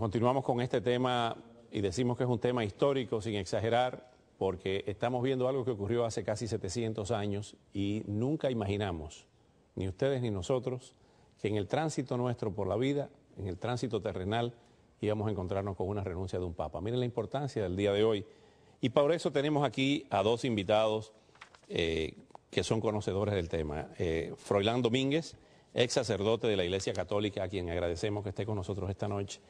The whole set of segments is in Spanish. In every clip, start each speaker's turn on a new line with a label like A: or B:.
A: continuamos con este tema y decimos que es un tema histórico sin exagerar, porque estamos viendo algo que ocurrió hace casi 700 años y nunca imaginamos, ni ustedes ni nosotros, que en el tránsito nuestro por la vida, en el tránsito terrenal, íbamos a encontrarnos con una renuncia de un papa. Miren la importancia del día de hoy. Y por eso tenemos aquí a dos invitados que son conocedores del tema. Froilán Domínguez, ex sacerdote de la Iglesia Católica, a quien agradecemos que esté con nosotros esta noche,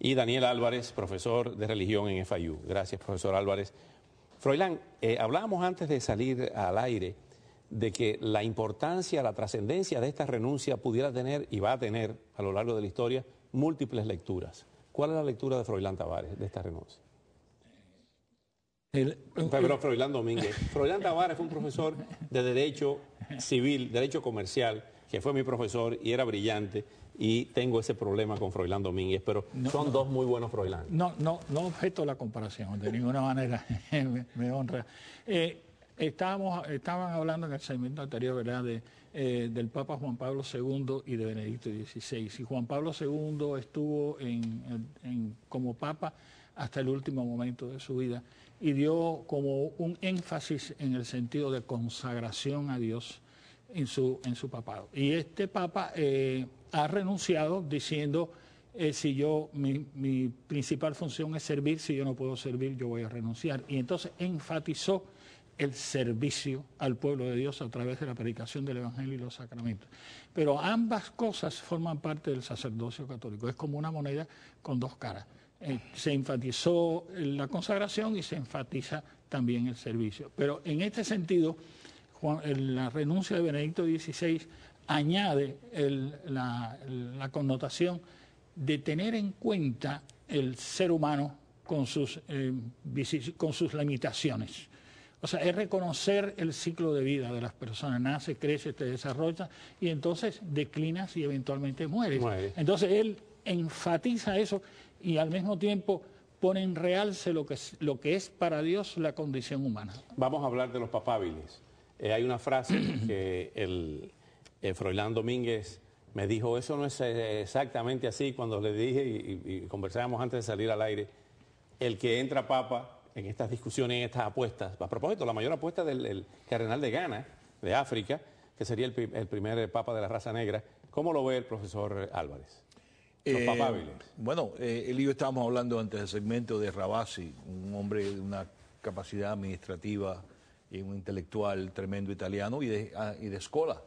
A: y Daniel Álvarez, profesor de religión en FIU. Gracias, profesor Álvarez. Froilán, hablábamos antes de salir al aire de que la importancia, la trascendencia de esta renuncia pudiera tener y va a tener a lo largo de la historia múltiples lecturas. ¿Cuál es la lectura de Froilán Tavares de esta renuncia? Froilán Domínguez. Froilán Tavares fue un profesor de Derecho Civil, Derecho Comercial, que fue mi profesor y era brillante, y tengo ese problema con Froilán Domínguez, pero son dos muy buenos Froilán.
B: No objeto la comparación, de ninguna manera, me honra. Estaban hablando en el segmento anterior, ¿verdad?, del Papa Juan Pablo II y de Benedicto XVI. Y Juan Pablo II estuvo como Papa hasta el último momento de su vida y dio como un énfasis en el sentido de consagración a Dios en su papado. Y este Papa ha renunciado diciendo, mi principal función es servir, si yo no puedo servir, yo voy a renunciar. Y entonces enfatizó el servicio al pueblo de Dios a través de la predicación del Evangelio y los sacramentos. Pero ambas cosas forman parte del sacerdocio católico. Es como una moneda con dos caras. Se enfatizó la consagración y se enfatiza también el servicio. Pero en este sentido, la renuncia de Benedicto XVI añade la connotación de tener en cuenta el ser humano con sus limitaciones. O sea, es reconocer el ciclo de vida de las personas. Nace, crece, te desarrolla y entonces declinas y eventualmente mueres. Entonces él enfatiza eso y al mismo tiempo pone en realce lo que es para Dios la condición humana.
A: Vamos a hablar de los papábiles. Hay una frase que Froilán Domínguez me dijo, eso no es exactamente así, cuando le dije y conversábamos antes de salir al aire, el que entra papa en estas discusiones, en estas apuestas. A propósito, la mayor apuesta del cardenal de Ghana, de África, que sería el primer papa de la raza negra. ¿Cómo lo ve el profesor Álvarez? Los papábiles.
C: Bueno, él y yo estábamos hablando antes del segmento de Ravasi, un hombre de una capacidad administrativa y un intelectual tremendo italiano y de Scola.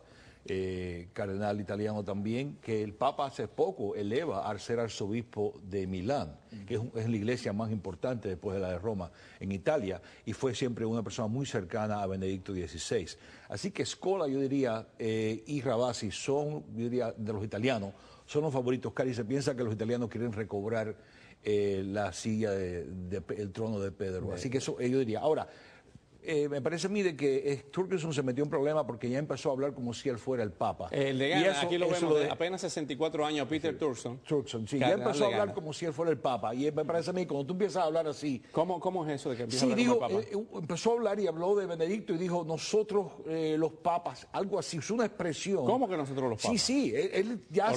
C: Cardenal italiano también, que el Papa hace poco eleva al ser arzobispo de Milán, que es la iglesia más importante después de la de Roma en Italia, y fue siempre una persona muy cercana a Benedicto XVI. Así que Scola, yo diría, y Ravasi son, yo diría, de los italianos, son los favoritos. Cari, se piensa que los italianos quieren recobrar la silla el trono de Pedro. Así que eso yo diría. Ahora, me parece a mí de que Turkson se metió en problema porque ya empezó a hablar como si él fuera el Papa.
A: El de Ghana, aquí lo vemos, de apenas 64 años, Peter Turkson.
C: Sí, ya empezó a hablar como si él fuera el Papa. Y me parece a mí, cuando tú empiezas a hablar así...
A: ¿Cómo es eso de que empieza a hablar como el Papa?
C: Empezó a hablar y habló de Benedicto y dijo, nosotros los papas, algo así, es una expresión.
A: ¿Cómo que nosotros los papas?
C: Sí, él ya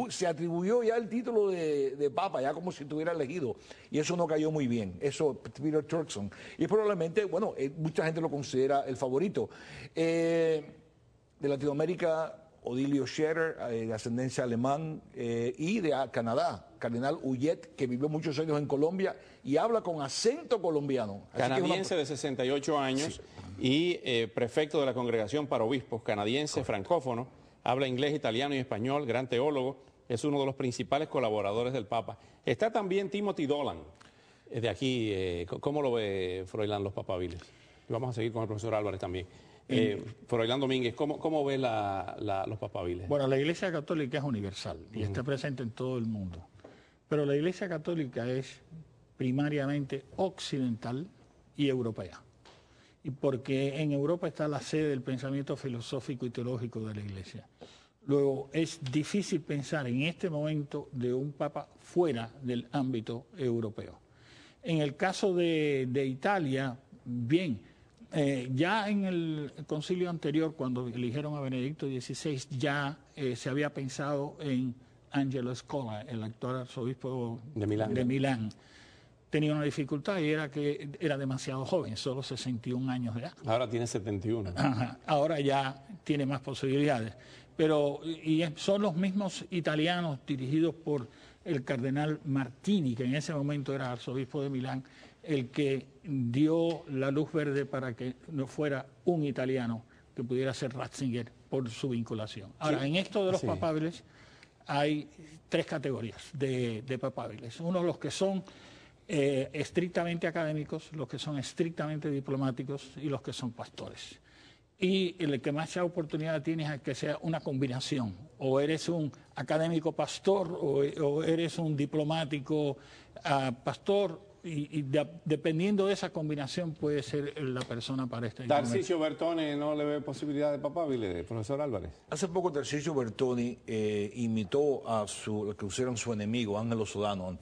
C: se atribuyó ya el título de Papa, ya como si estuviera elegido. Y eso no cayó muy bien, eso Peter Turkson. Y probablemente, bueno, mucha gente lo considera el favorito. De Latinoamérica, Odilio Scherer, de ascendencia alemán, y de Canadá, Cardenal Ullet, que vivió muchos años en Colombia y habla con acento colombiano.
A: Canadiense de 68 años y prefecto de la Congregación para Obispos, canadiense, francófono, habla inglés, italiano y español, gran teólogo, es uno de los principales colaboradores del Papa. Está también Timothy Dolan, de aquí. ¿Cómo lo ve Froilán los papabiles? Y vamos a seguir con el profesor Álvarez también. Froilán Domínguez, ¿cómo ve los papabiles?
B: Bueno, la Iglesia Católica es universal y está presente en todo el mundo. Pero la Iglesia Católica es primariamente occidental y europea. Y porque en Europa está la sede del pensamiento filosófico y teológico de la Iglesia. Luego, es difícil pensar en este momento de un papa fuera del ámbito europeo. En el caso de Italia, bien, ya en el concilio anterior, cuando eligieron a Benedicto XVI, ya se había pensado en Angelo Scola, el actual arzobispo
A: De Milán.
B: tenía una dificultad y era que era demasiado joven, solo 61 años de edad.
A: Ahora tiene 71.
B: Ajá, ahora ya tiene más posibilidades. Pero son los mismos italianos dirigidos por el cardenal Martini, que en ese momento era arzobispo de Milán, el que dio la luz verde para que no fuera un italiano que pudiera ser Ratzinger por su vinculación. Ahora,
A: Sí.
B: en esto de los
A: Sí.
B: papables hay 3 categorías de papables. Uno, los que son estrictamente académicos, los que son estrictamente diplomáticos y los que son pastores. Y el que más oportunidad tienes es que sea una combinación. O eres un académico pastor o eres un diplomático pastor. Dependiendo de esa combinación puede ser la persona para esta información.
A: Tarcisio Bertone no le ve posibilidad de papable, profesor Álvarez.
C: Hace poco Tarcisio Bertoni imitó a lo que usaron su enemigo, Ángelo Sodano,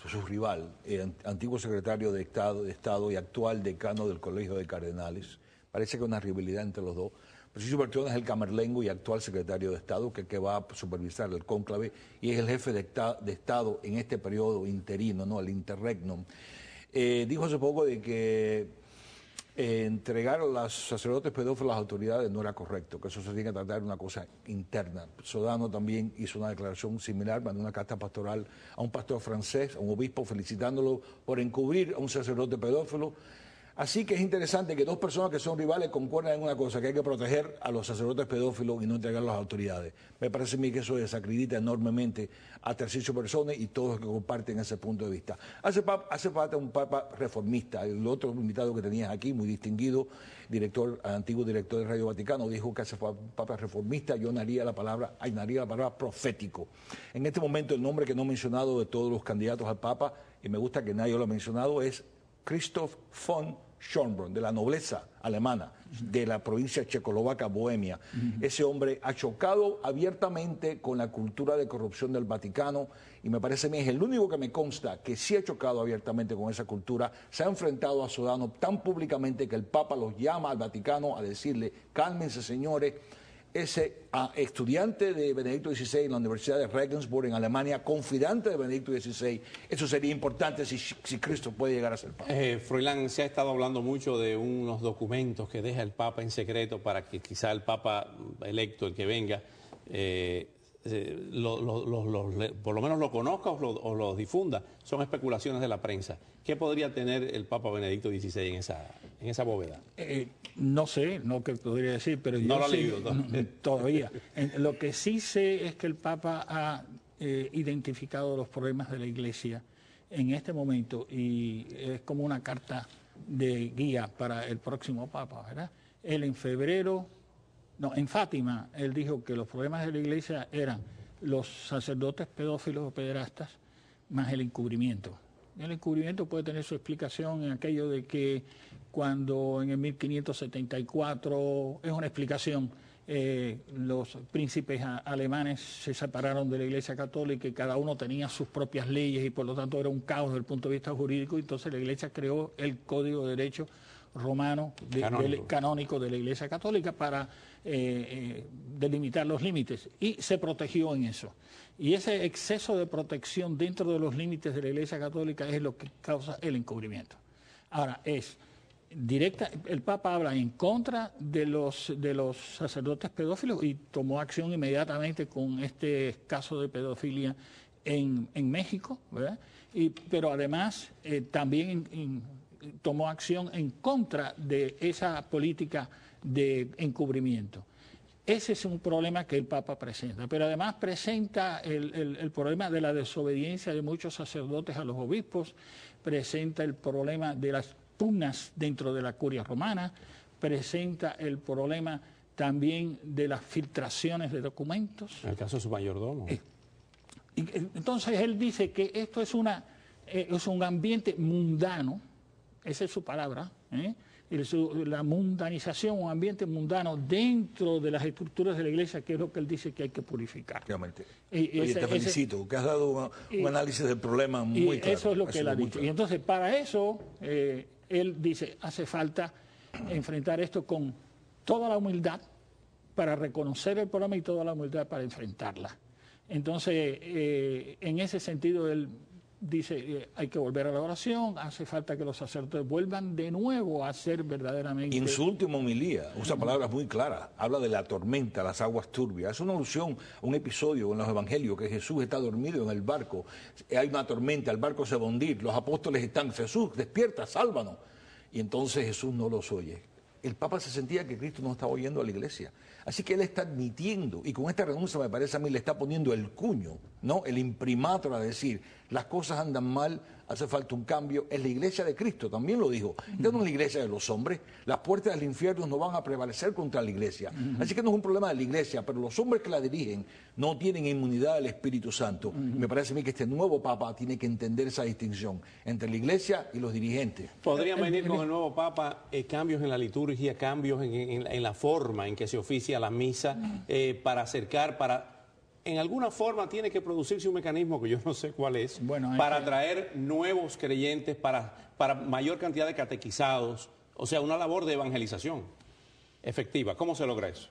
C: su rival, antiguo secretario de Estado y actual decano del Colegio de Cardenales. Parece que hay una rivalidad entre los dos. Tarcisio Bertoni es el camerlengo y actual secretario de Estado que va a supervisar el cónclave y es el jefe de Estado en este periodo interino, ¿no? El interregnum. Dijo hace poco de que entregar a los sacerdotes pedófilos a las autoridades no era correcto, que eso se tiene que tratar de una cosa interna. Sodano también hizo una declaración similar, mandó una carta pastoral a un pastor francés, a un obispo, felicitándolo por encubrir a un sacerdote pedófilo. Así que es interesante que dos personas que son rivales concuerdan en una cosa, que hay que proteger a los sacerdotes pedófilos y no entregarlos a las autoridades. Me parece a mí que eso desacredita enormemente a Tarcisio Bertone y todos los que comparten ese punto de vista. Hace falta un papa reformista. El otro invitado que tenías aquí, muy distinguido, antiguo director de Radio Vaticano, dijo que hace falta un papa reformista. Yo añadiría la palabra profético. En este momento el nombre que no he mencionado de todos los candidatos al papa, y me gusta que nadie lo ha mencionado, es Christoph von Schönbrunn, de la nobleza alemana, de la provincia checoslovaca, Bohemia. Ese hombre ha chocado abiertamente con la cultura de corrupción del Vaticano y me parece a mí es el único que me consta que sí ha chocado abiertamente con esa cultura. Se ha enfrentado a Sodano tan públicamente que el Papa los llama al Vaticano a decirle, cálmense señores. Ese estudiante de Benedicto XVI en la Universidad de Regensburg en Alemania, confidante de Benedicto XVI, eso sería importante si Cristo puede llegar a ser Papa.
A: Froilán, se ha estado hablando mucho de unos documentos que deja el Papa en secreto para que quizá el Papa electo, el que venga, por lo menos lo conozca o lo difunda. Son especulaciones de la prensa. ¿Qué podría tener el Papa Benedicto XVI en esa bóveda?
B: No sé, no que podría decir, pero yo
A: no lo he
B: sí,
A: leído
B: todavía. Lo que sí sé es que el Papa ha identificado los problemas de la Iglesia en este momento y es como una carta de guía para el próximo Papa, ¿verdad? Él en Fátima, él dijo que los problemas de la Iglesia eran los sacerdotes pedófilos o pederastas más el encubrimiento. El encubrimiento puede tener su explicación en aquello de que cuando en el 1574, es una explicación, los príncipes alemanes se separaron de la Iglesia Católica y cada uno tenía sus propias leyes y por lo tanto era un caos desde el punto de vista jurídico, y entonces la Iglesia creó el Código de Derecho romano canónico de la Iglesia Católica para delimitar los límites y se protegió en eso. Y ese exceso de protección dentro de los límites de la Iglesia Católica es lo que causa el encubrimiento. Ahora, el Papa habla en contra de los sacerdotes pedófilos y tomó acción inmediatamente con este caso de pedofilia en México, ¿verdad? Pero además también tomó acción en contra de esa política de encubrimiento. Ese es un problema que el Papa presenta, pero además presenta el problema de la desobediencia de muchos sacerdotes a los obispos, presenta el problema de las pugnas dentro de la curia romana, presenta el problema también de las filtraciones de documentos.
A: En el caso de su mayordomo.
B: Entonces él dice que esto es un ambiente mundano, esa es su palabra, la mundanización, un ambiente mundano dentro de las estructuras de la Iglesia, que es lo que él dice que hay que purificar.
C: Realmente. Oye, te felicito, que has dado un análisis del problema muy claro.
B: Eso es lo que él ha dicho.
C: Claro.
B: Y entonces, para eso, él dice, hace falta enfrentar esto con toda la humildad para reconocer el problema y toda la humildad para enfrentarla. Entonces, en ese sentido, él dice, hay que volver a la oración, hace falta que los sacerdotes vuelvan de nuevo a ser verdaderamente...
C: Y en su última homilía usa palabras muy claras, habla de la tormenta, las aguas turbias, es una alusión a un episodio en los evangelios que Jesús está dormido en el barco, hay una tormenta, el barco se va a hundir, los apóstoles están, Jesús, despierta, sálvanos, y entonces Jesús no los oye. El Papa se sentía que Cristo no estaba oyendo a la iglesia. Así que él está admitiendo, y con esta renuncia me parece a mí le está poniendo el cuño, ¿no? El imprimatur a decir, las cosas andan mal, hace falta un cambio. Es la iglesia de Cristo, también lo dijo. Esta no es la iglesia de los hombres. Las puertas del infierno no van a prevalecer contra la iglesia. Así que no es un problema de la iglesia, pero los hombres que la dirigen no tienen inmunidad del Espíritu Santo. Me parece a mí que este nuevo Papa tiene que entender esa distinción entre la iglesia y los dirigentes.
A: ¿Podrían venir con el nuevo Papa cambios en la liturgia, cambios en la forma en que se oficia la misa, para acercar, en alguna forma tiene que producirse un mecanismo que yo no sé cuál es, para atraer nuevos creyentes, para mayor cantidad de catequizados, o sea, una labor de evangelización efectiva? ¿Cómo se logra eso?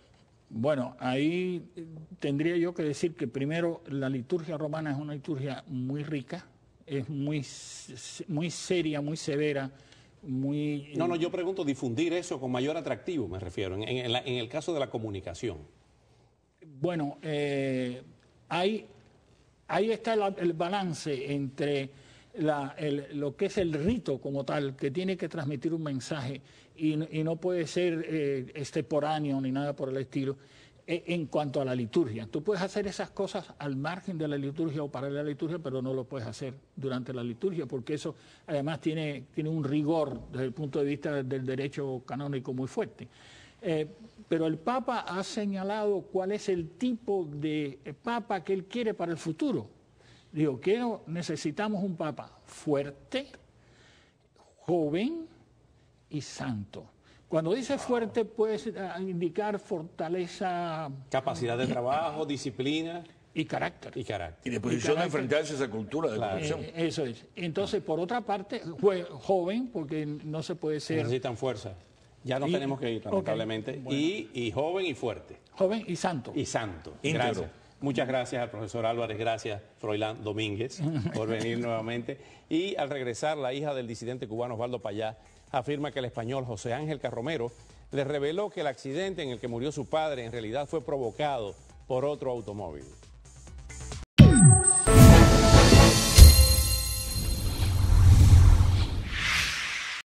B: Bueno, ahí tendría yo que decir que primero la liturgia romana es una liturgia muy rica, es muy seria, muy severa, muy...
A: No, yo pregunto difundir eso con mayor atractivo, me refiero, en el caso de la comunicación.
B: Bueno, ahí está el balance entre lo que es el rito como tal, que tiene que transmitir un mensaje y no puede ser extemporáneo ni nada por el estilo, en cuanto a la liturgia. Tú puedes hacer esas cosas al margen de la liturgia o para la liturgia, pero no lo puedes hacer durante la liturgia, porque eso además tiene un rigor desde el punto de vista del derecho canónico muy fuerte. Pero el Papa ha señalado cuál es el tipo de Papa que él quiere para el futuro. Digo, necesitamos un Papa fuerte, joven y santo. Cuando dice fuerte puede indicar fortaleza...
A: Capacidad de trabajo, disciplina...
B: Y carácter.
C: Y disposición de enfrentarse a esa cultura de corrupción.
B: Eso es. Entonces, por otra parte, joven, porque no se puede ser...
A: Necesitan fuerza. Ya nos tenemos que ir, lamentablemente. Bueno. Y joven y fuerte.
B: Joven y santo.
A: Y santo. Gracias. Muchas gracias al profesor Álvarez, gracias Froilán Domínguez por venir nuevamente. Y al regresar, la hija del disidente cubano Osvaldo Payá afirma que el español José Ángel Carromero le reveló que el accidente en el que murió su padre en realidad fue provocado por otro automóvil.